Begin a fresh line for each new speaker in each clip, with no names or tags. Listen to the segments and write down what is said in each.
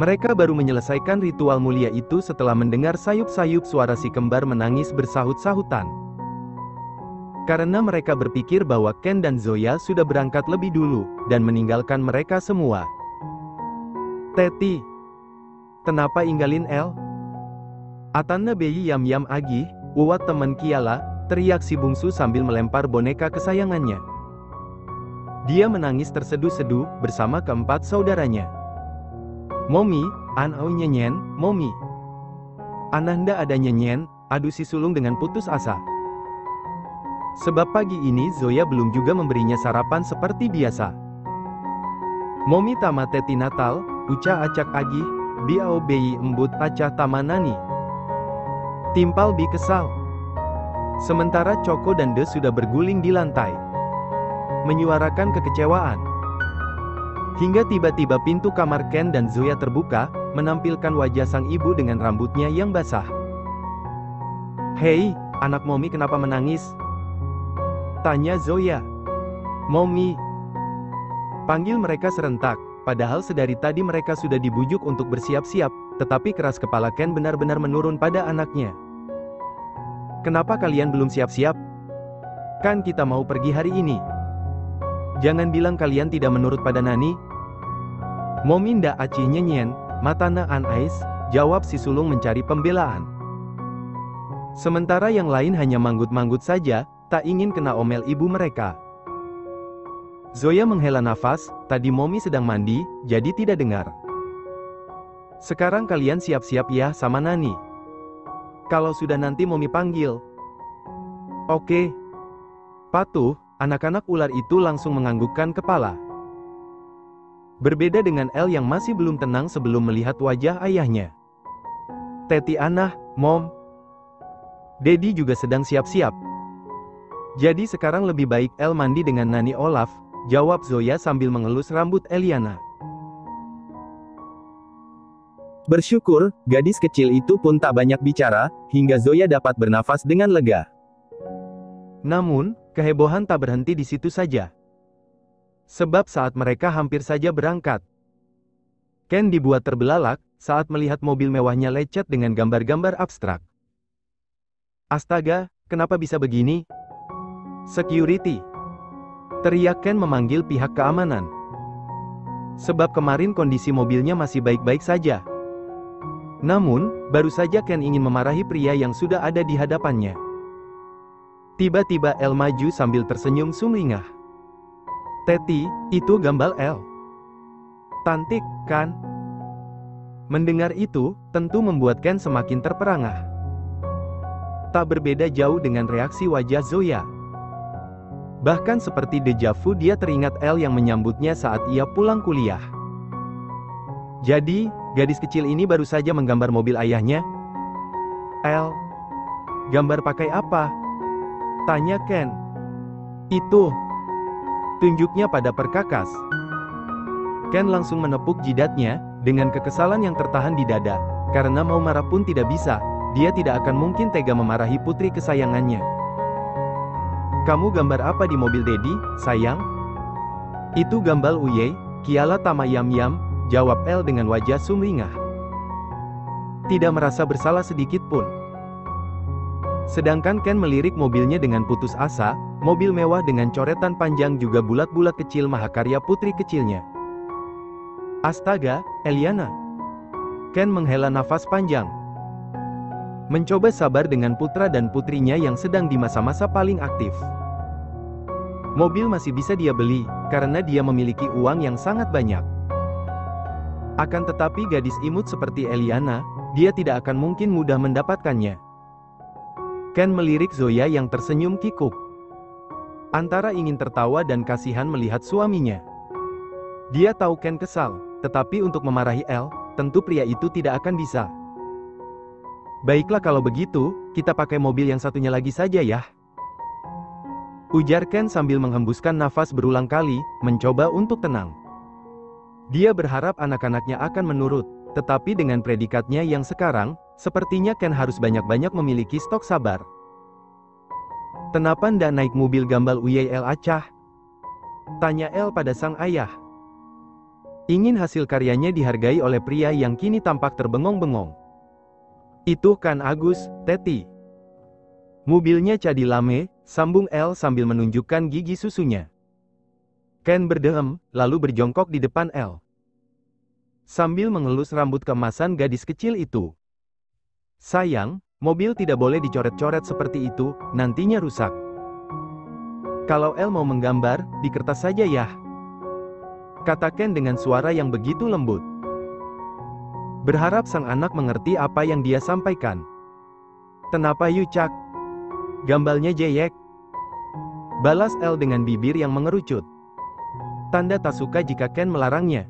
Mereka baru menyelesaikan ritual mulia itu setelah mendengar sayup-sayup suara si kembar menangis bersahut-sahutan. Karena mereka berpikir bahwa Ken dan Zoya sudah berangkat lebih dulu, dan meninggalkan mereka semua. Teti, kenapa inggalin El? Atanna bayi yam-yam agih, uwat teman Kiala, teriak si bungsu sambil melempar boneka kesayangannya. Dia menangis terseduh-seduh bersama keempat saudaranya. Momi, An-au nyenyen, Momi. Ananda ada nyenyen, adu si sulung dengan putus asa. Sebab pagi ini Zoya belum juga memberinya sarapan seperti biasa. Momi tama teti Natal, uca acak agih, biao beyi embut acah tamanani. Timpal bi kesal. Sementara Choco dan De sudah berguling di lantai, menyuarakan kekecewaan. Hingga tiba-tiba pintu kamar Ken dan Zoya terbuka, menampilkan wajah sang ibu dengan rambutnya yang basah. "Hei, anak Momi kenapa menangis?" tanya Zoya. "Momi." Panggil mereka serentak, padahal sedari tadi mereka sudah dibujuk untuk bersiap-siap, tetapi keras kepala Ken benar-benar menurun pada anaknya. "Kenapa kalian belum siap-siap? Kan kita mau pergi hari ini. Jangan bilang kalian tidak menurut pada Nani." "Momi ndak acih nyenyen, matana an ais," jawab si sulung mencari pembelaan. Sementara yang lain hanya manggut-manggut saja, tak ingin kena omel ibu mereka. Zoya menghela nafas, tadi Momi sedang mandi, jadi tidak dengar. "Sekarang kalian siap-siap ya sama Nani. Kalau sudah nanti Momi panggil." "Oke." Patuh, anak-anak ular itu langsung menganggukkan kepala. Berbeda dengan El yang masih belum tenang sebelum melihat wajah ayahnya. "Teti Anah, Mom. Dedi juga sedang siap-siap. Jadi sekarang lebih baik El mandi dengan Nani Olaf," jawab Zoya sambil mengelus rambut Eliana. Bersyukur, gadis kecil itu pun tak banyak bicara, hingga Zoya dapat bernafas dengan lega. Namun, kehebohan tak berhenti di situ saja. Sebab saat mereka hampir saja berangkat, Ken dibuat terbelalak saat melihat mobil mewahnya lecet dengan gambar-gambar abstrak. "Astaga, kenapa bisa begini? Security!" teriak Ken memanggil pihak keamanan. Sebab kemarin kondisi mobilnya masih baik-baik saja. Namun, baru saja Ken ingin memarahi pria yang sudah ada di hadapannya. Tiba-tiba El maju sambil tersenyum sumringah. "Teti, itu Gambal El. Cantik, kan?" Mendengar itu, tentu membuat Ken semakin terperangah. Tak berbeda jauh dengan reaksi wajah Zoya. Bahkan seperti deja vu dia teringat El yang menyambutnya saat ia pulang kuliah. Jadi, gadis kecil ini baru saja menggambar mobil ayahnya? "El, gambar pakai apa?" tanya Ken. "Itu." Tunjuknya pada perkakas. Ken langsung menepuk jidatnya, dengan kekesalan yang tertahan di dada. Karena mau marah pun tidak bisa, dia tidak akan mungkin tega memarahi putri kesayangannya. "Kamu gambar apa di mobil Dedi, sayang?" "Itu Gambal Uye, Kiala Tama Yam-Yam," jawab El dengan wajah sumringah. Tidak merasa bersalah sedikit pun. Sedangkan Ken melirik mobilnya dengan putus asa, mobil mewah dengan coretan panjang juga bulat-bulat kecil mahakarya putri kecilnya. "Astaga, Eliana." Ken menghela nafas panjang. Mencoba sabar dengan putra dan putrinya yang sedang di masa-masa paling aktif. Mobil masih bisa dia beli, karena dia memiliki uang yang sangat banyak. Akan tetapi gadis imut seperti Eliana, dia tidak akan mungkin mudah mendapatkannya. Ken melirik Zoya yang tersenyum kikuk. Antara ingin tertawa dan kasihan melihat suaminya. Dia tahu Ken kesal, tetapi untuk memarahi El, tentu pria itu tidak akan bisa. "Baiklah kalau begitu, kita pakai mobil yang satunya lagi saja ya," ujar Ken sambil menghembuskan nafas berulang kali, mencoba untuk tenang. Dia berharap anak-anaknya akan menurut, tetapi dengan predikatnya yang sekarang, sepertinya Ken harus banyak-banyak memiliki stok sabar. "Kenapa ndak naik mobil Gambal Uye El acah?" tanya El pada sang ayah. Ingin hasil karyanya dihargai oleh pria yang kini tampak terbengong-bengong. Itu kan Agus, Teti. Mobilnya Cadi Lame, sambung El sambil menunjukkan gigi susunya. Ken berdehem, lalu berjongkok di depan El. Sambil mengelus rambut keemasan gadis kecil itu. Sayang, mobil tidak boleh dicoret-coret seperti itu, nantinya rusak. Kalau El mau menggambar, di kertas saja ya. Kata Ken dengan suara yang begitu lembut. Berharap sang anak mengerti apa yang dia sampaikan. Kenapa Yucak? Gambalnya jeyek. Balas El dengan bibir yang mengerucut. Tanda tak suka jika Ken melarangnya.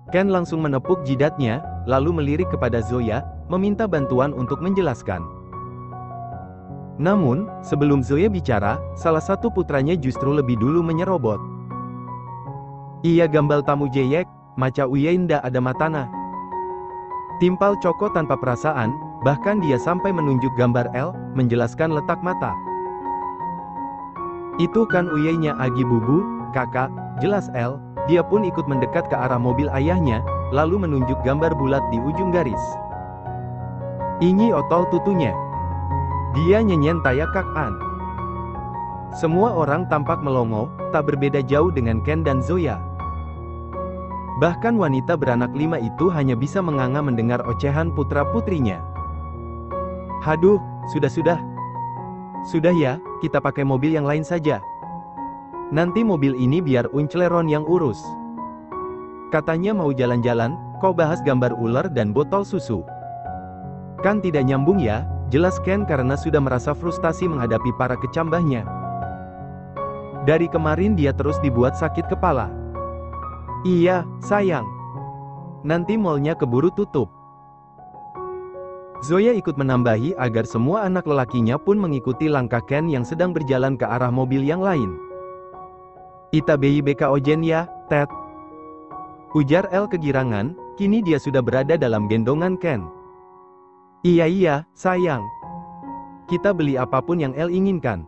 Ken langsung menepuk jidatnya, lalu melirik kepada Zoya, meminta bantuan untuk menjelaskan. Namun, sebelum Zoya bicara, salah satu putranya justru lebih dulu menyerobot. Iya gambal tamu jeyek, maca uye ndak ada matana. Timpal Coko tanpa perasaan, bahkan dia sampai menunjuk gambar El, menjelaskan letak mata. Itu kan uyenya Agi Bubu, kakak, jelas El, dia pun ikut mendekat ke arah mobil ayahnya, lalu menunjuk gambar bulat di ujung garis. Ini otol tutunya. Dia nyenyen tayak kakan. Semua orang tampak melongo, tak berbeda jauh dengan Ken dan Zoya. Bahkan wanita beranak 5 itu hanya bisa menganga mendengar ocehan putra-putrinya. Haduh, sudah. Sudah ya, kita pakai mobil yang lain saja. Nanti mobil ini biar Uncleron yang urus. Katanya mau jalan-jalan, kau bahas gambar ular dan botol susu. Kan tidak nyambung ya, jelas Ken karena sudah merasa frustasi menghadapi para kecambahnya. Dari kemarin dia terus dibuat sakit kepala. Iya, sayang. Nanti mallnya keburu tutup. Zoya ikut menambahi agar semua anak lelakinya pun mengikuti langkah Ken yang sedang berjalan ke arah mobil yang lain. Ita BK Ojen ya, Ted. Ujar El kegirangan, kini dia sudah berada dalam gendongan Ken. Iya, sayang. Kita beli apapun yang El inginkan.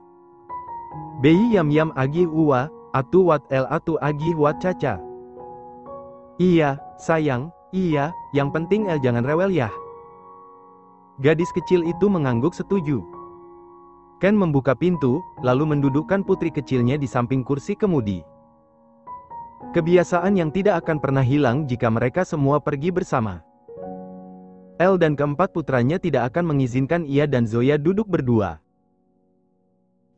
Beyi yam agi uwa, atu wat El atu agi wat caca. Iya, sayang, iya, yang penting El jangan rewel ya. Gadis kecil itu mengangguk setuju. Ken membuka pintu, lalu mendudukkan putri kecilnya di samping kursi kemudi. Kebiasaan yang tidak akan pernah hilang jika mereka semua pergi bersama. El dan keempat putranya tidak akan mengizinkan ia dan Zoya duduk berdua.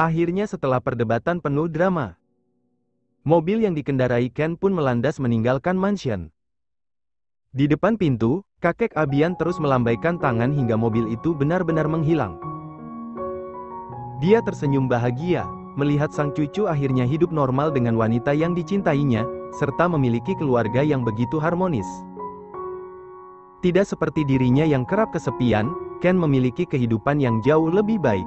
Akhirnya setelah perdebatan penuh drama, mobil yang dikendarai Ken pun melandas meninggalkan mansion. Di depan pintu, kakek Abian terus melambaikan tangan hingga mobil itu benar-benar menghilang. Dia tersenyum bahagia, melihat sang cucu akhirnya hidup normal dengan wanita yang dicintainya, serta memiliki keluarga yang begitu harmonis. Tidak seperti dirinya yang kerap kesepian, Ken memiliki kehidupan yang jauh lebih baik.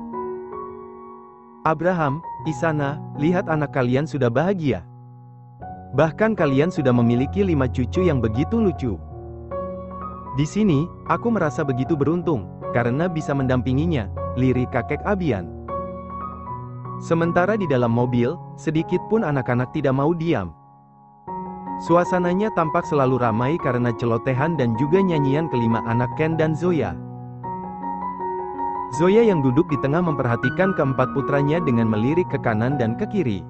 Abraham, Isana, lihat anak kalian sudah bahagia. Bahkan kalian sudah memiliki 5 cucu yang begitu lucu. Di sini, aku merasa begitu beruntung, karena bisa mendampinginya, lirik kakek Abian. Sementara di dalam mobil, sedikit pun anak-anak tidak mau diam. Suasananya tampak selalu ramai karena celotehan dan juga nyanyian kelima anak Ken dan Zoya. Zoya yang duduk di tengah memperhatikan keempat putranya dengan melirik ke kanan dan ke kiri.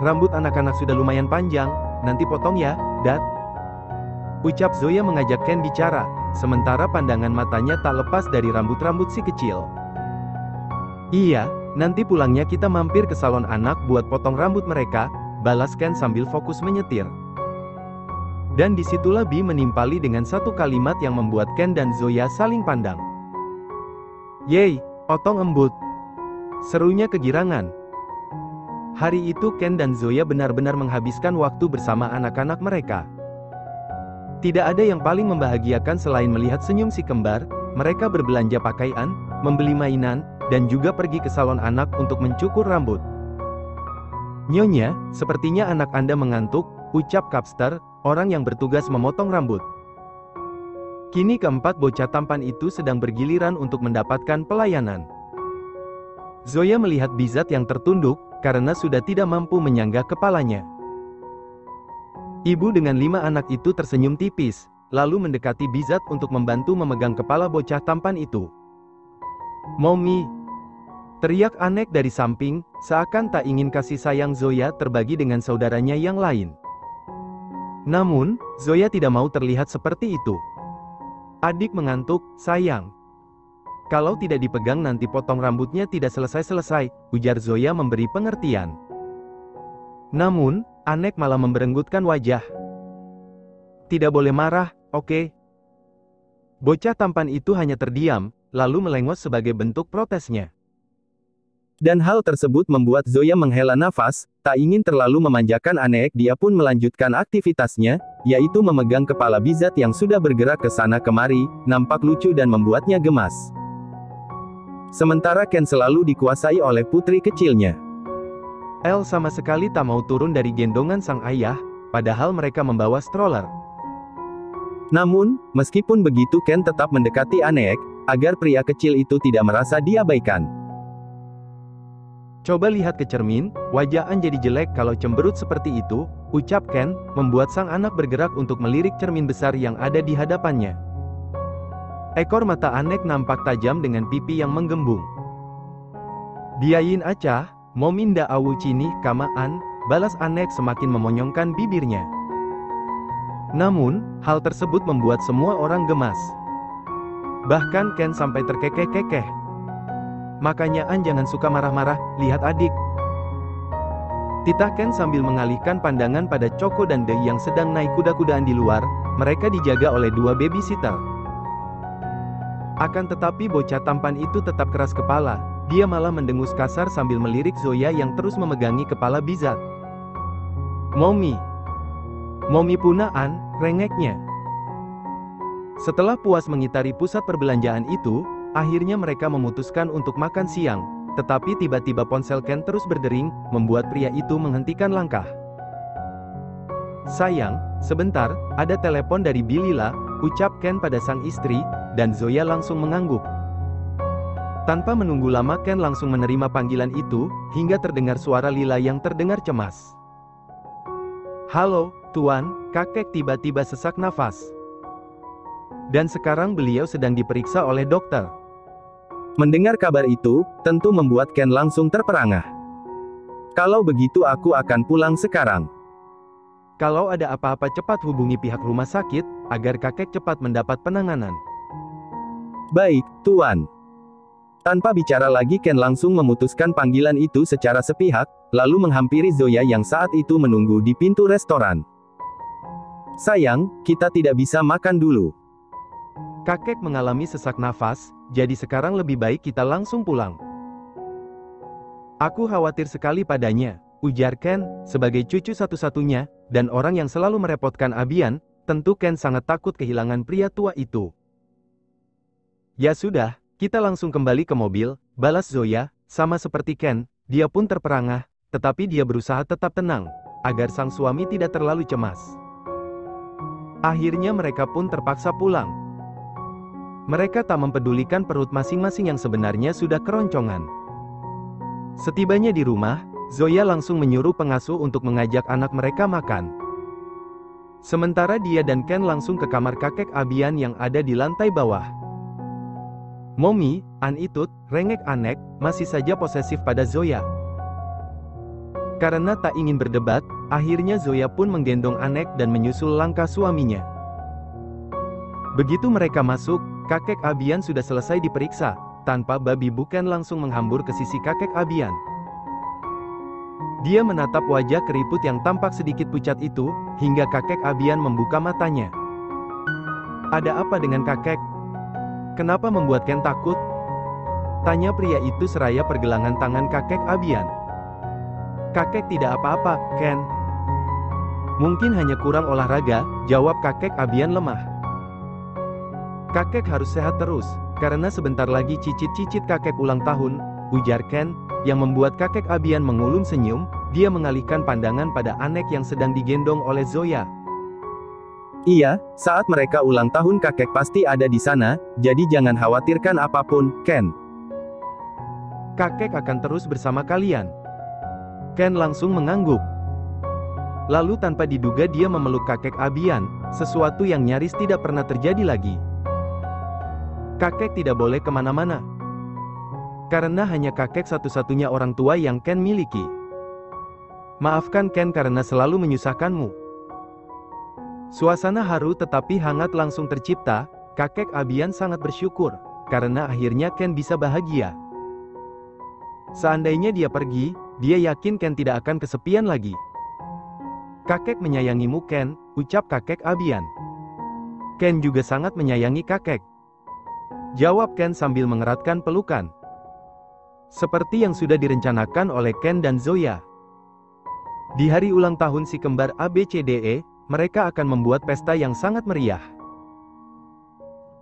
Rambut anak-anak sudah lumayan panjang, nanti potong ya, Dad. Ucap Zoya mengajak Ken bicara, sementara pandangan matanya tak lepas dari rambut-rambut si kecil. Iya, nanti pulangnya kita mampir ke salon anak buat potong rambut mereka, balas Ken sambil fokus menyetir. Dan disitulah Bi menimpali dengan satu kalimat yang membuat Ken dan Zoya saling pandang. Yeay, otong embut. Serunya kegirangan. Hari itu Ken dan Zoya benar-benar menghabiskan waktu bersama anak-anak mereka. Tidak ada yang paling membahagiakan selain melihat senyum si kembar, mereka berbelanja pakaian, membeli mainan, dan juga pergi ke salon anak untuk mencukur rambut. Nyonya, sepertinya anak Anda mengantuk, ucap Kapster, orang yang bertugas memotong rambut. Kini keempat bocah tampan itu sedang bergiliran untuk mendapatkan pelayanan. Zoya melihat Bizat yang tertunduk, karena sudah tidak mampu menyanggah kepalanya. Ibu dengan 5 anak itu tersenyum tipis, lalu mendekati Bizat untuk membantu memegang kepala bocah tampan itu. "Mommy!" teriak Anek dari samping, seakan tak ingin kasih sayang Zoya terbagi dengan saudaranya yang lain. Namun, Zoya tidak mau terlihat seperti itu. "Adik mengantuk, sayang. Kalau tidak dipegang nanti potong rambutnya tidak selesai-selesai," ujar Zoya memberi pengertian. Namun, Anek malah memberenggutkan wajah. "Tidak boleh marah, oke?" Bocah tampan itu hanya terdiam, lalu melengos sebagai bentuk protesnya. Dan hal tersebut membuat Zoya menghela nafas, tak ingin terlalu memanjakan Anek. Dia pun melanjutkan aktivitasnya, yaitu memegang kepala Bizat yang sudah bergerak ke sana kemari, nampak lucu dan membuatnya gemas. Sementara Ken selalu dikuasai oleh putri kecilnya. El sama sekali tak mau turun dari gendongan sang ayah, padahal mereka membawa stroller. Namun, meskipun begitu Ken tetap mendekati Anek, agar pria kecil itu tidak merasa diabaikan. "Coba lihat ke cermin, wajah An jadi jelek kalau cemberut seperti itu," ucap Ken, membuat sang anak bergerak untuk melirik cermin besar yang ada di hadapannya. Ekor mata Anek nampak tajam dengan pipi yang menggembung. "Biayin aja, Mominda awu cini kamaan," balas Anek semakin memonyongkan bibirnya. Namun, hal tersebut membuat semua orang gemas. Bahkan Ken sampai terkekeh-kekeh. "Makanya An jangan suka marah-marah, lihat adik," titah Ken sambil mengalihkan pandangan pada Choco dan Dei yang sedang naik kuda-kudaan di luar. Mereka dijaga oleh 2 babysitter. Akan tetapi bocah tampan itu tetap keras kepala. Dia malah mendengus kasar sambil melirik Zoya yang terus memegangi kepala Bizat. "Mommy! Mommy punaan," rengeknya. Setelah puas mengitari pusat perbelanjaan itu, akhirnya mereka memutuskan untuk makan siang, tetapi tiba-tiba ponsel Ken terus berdering, membuat pria itu menghentikan langkah. "Sayang, sebentar, ada telepon dari Bilila," ucap Ken pada sang istri, dan Zoya langsung mengangguk. Tanpa menunggu lama Ken langsung menerima panggilan itu, hingga terdengar suara Lila yang terdengar cemas. "Halo, Tuan," kakek tiba-tiba sesak nafas. "Dan sekarang beliau sedang diperiksa oleh dokter." Mendengar kabar itu, tentu membuat Ken langsung terperangah. "Kalau begitu aku akan pulang sekarang. Kalau ada apa-apa cepat hubungi pihak rumah sakit, agar kakek cepat mendapat penanganan." "Baik, Tuan." Tanpa bicara lagi Ken langsung memutuskan panggilan itu secara sepihak, lalu menghampiri Zoya yang saat itu menunggu di pintu restoran. "Sayang, kita tidak bisa makan dulu." Kakek mengalami sesak nafas, jadi sekarang lebih baik kita langsung pulang. "Aku khawatir sekali padanya," ujar Ken, sebagai cucu satu-satunya, dan orang yang selalu merepotkan Abian, tentu Ken sangat takut kehilangan pria tua itu. "Ya sudah, kita langsung kembali ke mobil," balas Zoya, sama seperti Ken, dia pun terperangah, tetapi dia berusaha tetap tenang, agar sang suami tidak terlalu cemas. Akhirnya mereka pun terpaksa pulang. Mereka tak mempedulikan perut masing-masing yang sebenarnya sudah keroncongan. Setibanya di rumah, Zoya langsung menyuruh pengasuh untuk mengajak anak mereka makan. Sementara dia dan Ken langsung ke kamar kakek Abian yang ada di lantai bawah. "Mommy, An itut," rengek Anek, masih saja posesif pada Zoya. Karena tak ingin berdebat, akhirnya Zoya pun menggendong Anek dan menyusul langkah suaminya. Begitu mereka masuk, kakek Abian sudah selesai diperiksa. Tanpa babi bukan langsung menghambur ke sisi kakek Abian. Dia menatap wajah keriput yang tampak sedikit pucat itu, hingga kakek Abian membuka matanya. "Ada apa dengan kakek? Kenapa membuat Ken takut?" tanya pria itu seraya pergelangan tangan kakek Abian. "Kakek tidak apa-apa, Ken. Mungkin hanya kurang olahraga," jawab kakek Abian lemah. "Kakek harus sehat terus, karena sebentar lagi cicit-cicit kakek ulang tahun," ujar Ken, yang membuat kakek Abian mengulum senyum. Dia mengalihkan pandangan pada Anek yang sedang digendong oleh Zoya. "Iya, saat mereka ulang tahun kakek pasti ada di sana, jadi jangan khawatirkan apapun, Ken. Kakek akan terus bersama kalian." Ken langsung mengangguk. Lalu tanpa diduga dia memeluk kakek Abian, sesuatu yang nyaris tidak pernah terjadi lagi. Kakek tidak boleh kemana-mana. Karena hanya kakek satu-satunya orang tua yang Ken miliki. Maafkan Ken karena selalu menyusahkanmu. Suasana haru tetapi hangat langsung tercipta. Kakek Abian sangat bersyukur, karena akhirnya Ken bisa bahagia. Seandainya dia pergi, dia yakin Ken tidak akan kesepian lagi. Kakek menyayangimu Ken, ucap kakek Abian. Ken juga sangat menyayangi kakek, jawab Ken sambil mengeratkan pelukan. Seperti yang sudah direncanakan oleh Ken dan Zoya. Di hari ulang tahun si kembar ABCDE, mereka akan membuat pesta yang sangat meriah.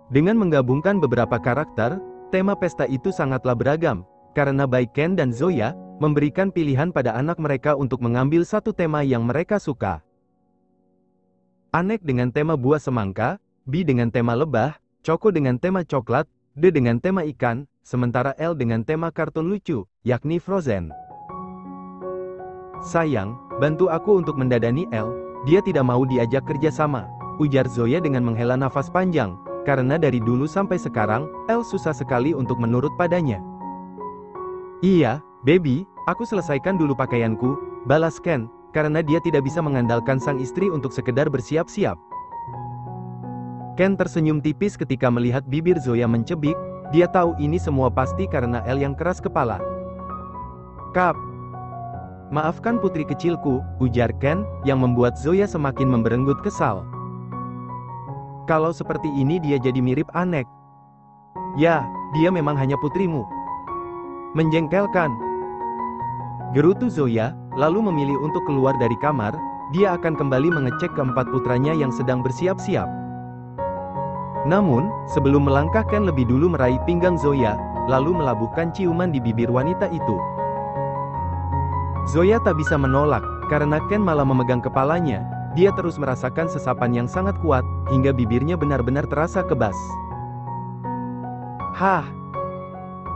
Dengan menggabungkan beberapa karakter, tema pesta itu sangatlah beragam, karena baik Ken dan Zoya memberikan pilihan pada anak mereka untuk mengambil satu tema yang mereka suka. Anek dengan tema buah semangka, B dengan tema lebah, Choco dengan tema coklat, D dengan tema ikan, sementara L dengan tema kartun lucu, yakni Frozen. Sayang, bantu aku untuk mendadani L, dia tidak mau diajak kerja sama, ujar Zoya dengan menghela nafas panjang, karena dari dulu sampai sekarang, L susah sekali untuk menurut padanya. Iya, baby, aku selesaikan dulu pakaianku, balas Ken, karena dia tidak bisa mengandalkan sang istri untuk sekedar bersiap-siap. Ken tersenyum tipis ketika melihat bibir Zoya mencebik, dia tahu ini semua pasti karena L yang keras kepala. Kap. Maafkan putri kecilku, ujar Ken, yang membuat Zoya semakin memberenggut kesal. Kalau seperti ini dia jadi mirip Anek. Ya, dia memang hanya putrimu. Menjengkelkan. Gerutu Zoya, lalu memilih untuk keluar dari kamar, dia akan kembali mengecek keempat putranya yang sedang bersiap-siap. Namun, sebelum melangkah Ken lebih dulu meraih pinggang Zoya, lalu melabuhkan ciuman di bibir wanita itu. Zoya tak bisa menolak, karena Ken malah memegang kepalanya, dia terus merasakan sesapan yang sangat kuat, hingga bibirnya benar-benar terasa kebas. Hah!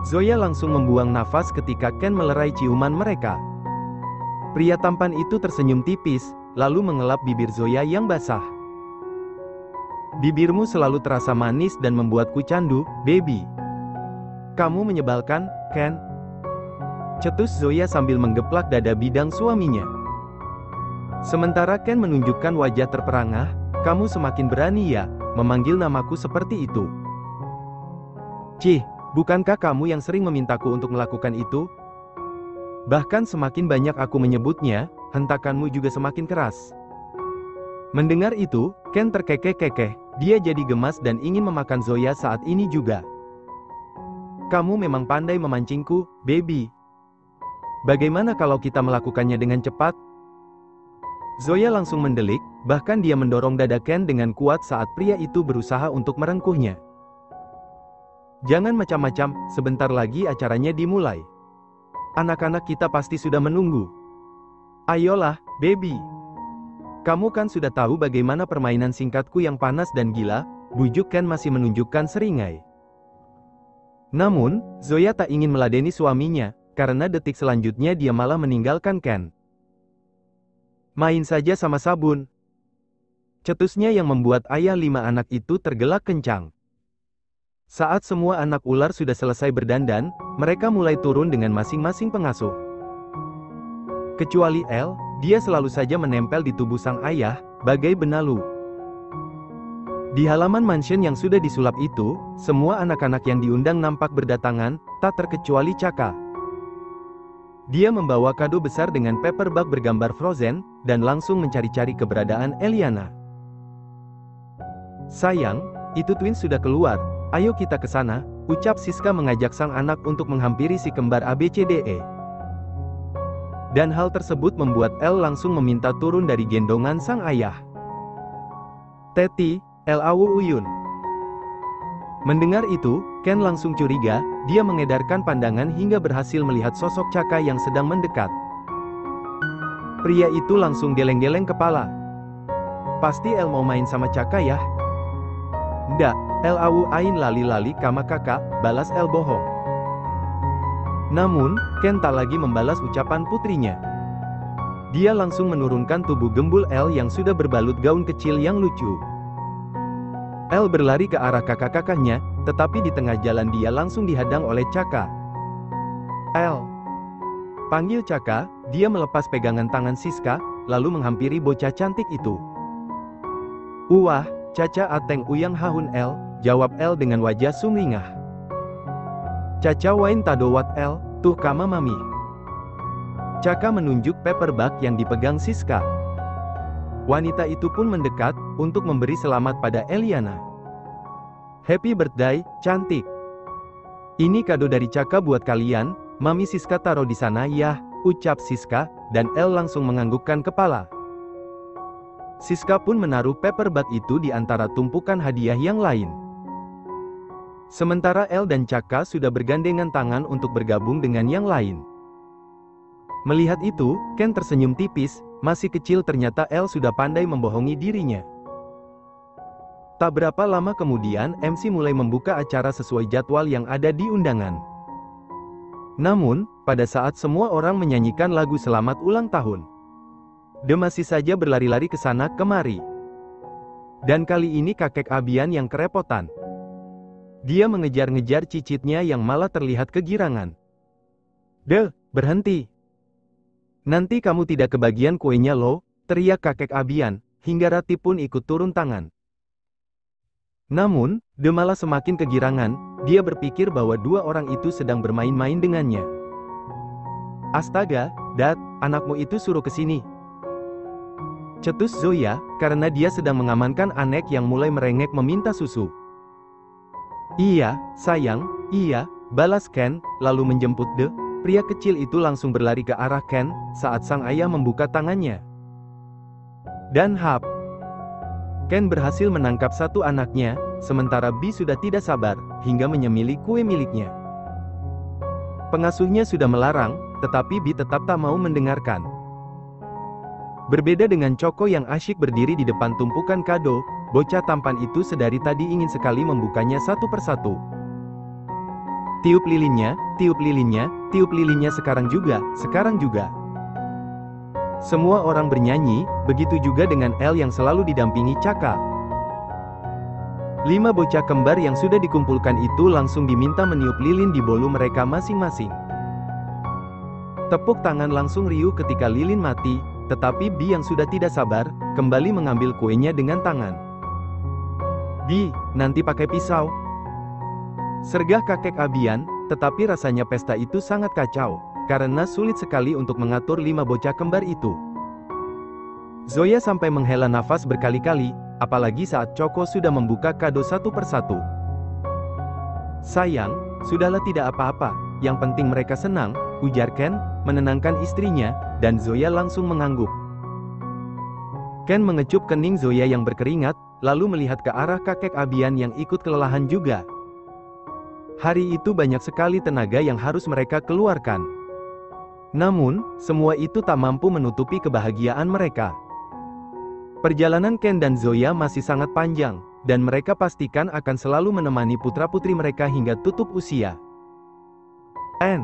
Zoya langsung membuang nafas ketika Ken melerai ciuman mereka. Pria tampan itu tersenyum tipis, lalu mengelap bibir Zoya yang basah. Bibirmu selalu terasa manis dan membuatku candu, baby. Kamu menyebalkan, Ken. Cetus Zoya sambil menggeplak dada bidang suaminya. Sementara Ken menunjukkan wajah terperangah, kamu semakin berani ya, memanggil namaku seperti itu. Cih. Bukankah kamu yang sering memintaku untuk melakukan itu? Bahkan semakin banyak aku menyebutnya, hentakanmu juga semakin keras. Mendengar itu, Ken terkekeh-kekeh, dia jadi gemas dan ingin memakan Zoya saat ini juga. Kamu memang pandai memancingku, baby. Bagaimana kalau kita melakukannya dengan cepat? Zoya langsung mendelik, bahkan dia mendorong dada Ken dengan kuat saat pria itu berusaha untuk merengkuhnya. Jangan macam-macam, sebentar lagi acaranya dimulai. Anak-anak kita pasti sudah menunggu. Ayolah, baby. Kamu kan sudah tahu bagaimana permainan singkatku yang panas dan gila, bujuk Ken masih menunjukkan seringai. Namun, Zoya tak ingin meladeni suaminya, karena detik selanjutnya dia malah meninggalkan Ken. Main saja sama sabun. Cetusnya yang membuat ayah 5 anak itu tergelak kencang. Saat semua anak ular sudah selesai berdandan, mereka mulai turun dengan masing-masing pengasuh. Kecuali Elle, dia selalu saja menempel di tubuh sang ayah, bagai benalu. Di halaman mansion yang sudah disulap itu, semua anak-anak yang diundang nampak berdatangan, tak terkecuali Chaka. Dia membawa kado besar dengan paper bag bergambar Frozen, dan langsung mencari-cari keberadaan Eliana. Sayang, itu twins sudah keluar. Ayo kita ke sana, ucap Siska mengajak sang anak untuk menghampiri si kembar ABCDE. Dan hal tersebut membuat Elle langsung meminta turun dari gendongan sang ayah. Teti, Elle Awu Uyun. Mendengar itu, Ken langsung curiga, dia mengedarkan pandangan hingga berhasil melihat sosok Chaka yang sedang mendekat. Pria itu langsung geleng-geleng kepala. Pasti Elle mau main sama Chaka ya? Ndak. El Awu Ain lali-lali kama kakak, balas El bohong. Namun, Ken tak lagi membalas ucapan putrinya. Dia langsung menurunkan tubuh gembul Elle yang sudah berbalut gaun kecil yang lucu. Elle berlari ke arah kakak-kakaknya, tetapi di tengah jalan dia langsung dihadang oleh Chaka. Elle, panggil Chaka. Dia melepas pegangan tangan Siska, lalu menghampiri bocah cantik itu. Wah, Caca Ateng Uyang Hahun Elle, jawab Elle dengan wajah sumringah. Caca Wain Tadowat Elle, tuh kama mami. Chaka menunjuk paperback yang dipegang Siska. Wanita itu pun mendekat, untuk memberi selamat pada Eliana. Happy birthday, cantik. Ini kado dari Chaka buat kalian, Mami Siska taruh di sana ya, ucap Siska, dan Elle langsung menganggukkan kepala. Siska pun menaruh paperback itu di antara tumpukan hadiah yang lain. Sementara Elle dan Chaka sudah bergandengan tangan untuk bergabung dengan yang lain. Melihat itu, Ken tersenyum tipis, masih kecil ternyata Elle sudah pandai membohongi dirinya. Tak berapa lama kemudian, MC mulai membuka acara sesuai jadwal yang ada di undangan. Namun, pada saat semua orang menyanyikan lagu selamat ulang tahun, De masih saja berlari-lari ke sana kemari. Dan kali ini kakek Abian yang kerepotan. Dia mengejar-ngejar cicitnya yang malah terlihat kegirangan. De, berhenti. Nanti kamu tidak kebagian kuenya loh, teriak kakek Abian, hingga Rati pun ikut turun tangan. Namun, De malah semakin kegirangan, dia berpikir bahwa dua orang itu sedang bermain-main dengannya. Astaga, Dad, anakmu itu suruh ke sini. Cetus Zoya, karena dia sedang mengamankan Anek yang mulai merengek meminta susu. Iya, sayang, iya, balas Ken, lalu menjemput De. Pria kecil itu langsung berlari ke arah Ken, saat sang ayah membuka tangannya. Dan hap! Ken berhasil menangkap satu anaknya, sementara Bi sudah tidak sabar, hingga menyemili kue miliknya. Pengasuhnya sudah melarang, tetapi Bi tetap tak mau mendengarkan. Berbeda dengan Choco yang asyik berdiri di depan tumpukan kado, bocah tampan itu sedari tadi ingin sekali membukanya satu persatu. Tiup lilinnya, tiup lilinnya, tiup lilinnya sekarang juga, sekarang juga. Semua orang bernyanyi, begitu juga dengan Elle yang selalu didampingi Chaka. 5 bocah kembar yang sudah dikumpulkan itu langsung diminta meniup lilin di bolu mereka masing-masing. Tepuk tangan langsung riuh ketika lilin mati, tetapi Bi yang sudah tidak sabar, kembali mengambil kuenya dengan tangan. Bi, nanti pakai pisau. Sergah kakek Abian, tetapi rasanya pesta itu sangat kacau, karena sulit sekali untuk mengatur 5 bocah kembar itu. Zoya sampai menghela nafas berkali-kali, apalagi saat Choco sudah membuka kado satu persatu. Sayang, sudahlah tidak apa-apa, yang penting mereka senang, ujar Ken, menenangkan istrinya, dan Zoya langsung mengangguk. Ken mengecup kening Zoya yang berkeringat, lalu melihat ke arah kakek Abian yang ikut kelelahan juga. Hari itu banyak sekali tenaga yang harus mereka keluarkan. Namun, semua itu tak mampu menutupi kebahagiaan mereka. Perjalanan Ken dan Zoya masih sangat panjang, dan mereka pastikan akan selalu menemani putra-putri mereka hingga tutup usia. N.